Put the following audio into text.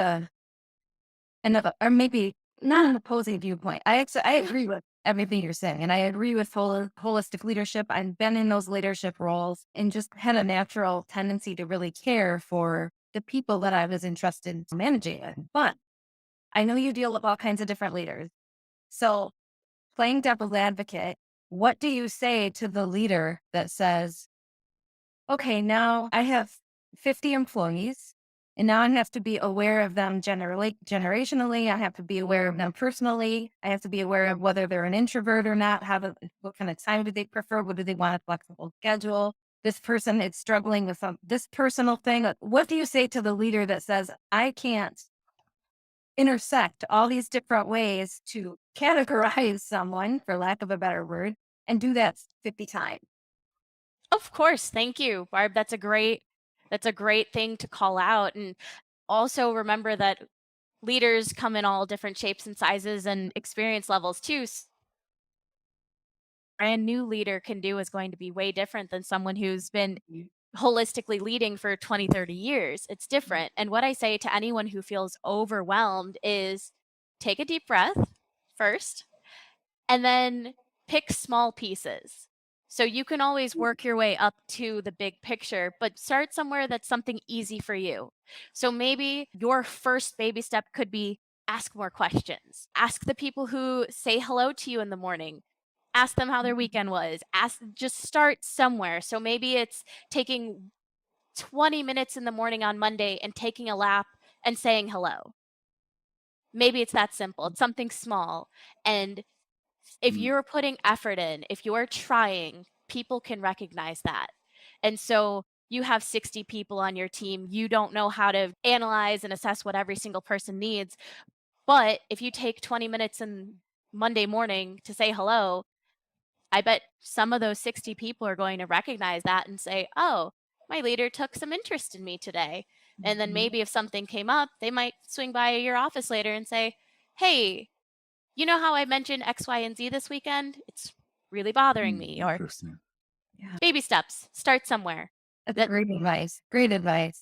uh, another, or maybe not an opposing viewpoint. I agree with everything you're saying, and I agree with holistic leadership. I've been in those leadership roles and just had a natural tendency to really care for the people that I was entrusted in managing it. But I know you deal with all kinds of different leaders. So, playing devil's advocate, what do you say to the leader that says, okay, now I have 50 employees, and now I have to be aware of them generationally. I have to be aware of them personally. I have to be aware of whether they're an introvert or not. What kind of time do they prefer? What do they want? A flexible schedule. This person is struggling with this personal thing. What do you say to the leader that says, I can't intersect all these different ways to categorize someone, for lack of a better word, and do that 50 times? Of course, thank you, Barb. That's a great thing to call out, and also remember that leaders come in all different shapes and sizes and experience levels too. Brand new leader can do is going to be way different than someone who's been holistically leading for 20, 30 years. It's different. And what I say to anyone who feels overwhelmed is take a deep breath first and then pick small pieces. So you can always work your way up to the big picture, but start somewhere that's something easy for you. So maybe your first baby step could be ask more questions. Ask the people who say hello to you in the morning. Ask them how their weekend was. Just start somewhere. So maybe it's taking 20 minutes in the morning on Monday and taking a lap and saying hello. Maybe it's that simple. It's something small. And if Mm. you're putting effort in, if you're trying, people can recognize that. And so you have 60 people on your team. You don't know how to analyze and assess what every single person needs. But if you take 20 minutes in Monday morning to say hello, I bet some of those 60 people are going to recognize that and say, oh, my leader took some interest in me today. And then Mhm. maybe if something came up, they might swing by your office later and say, hey, you know how I mentioned X, Y, and Z this weekend? It's really bothering me. Or Interesting. Yeah, baby steps, start somewhere. that's That great advice. Great advice.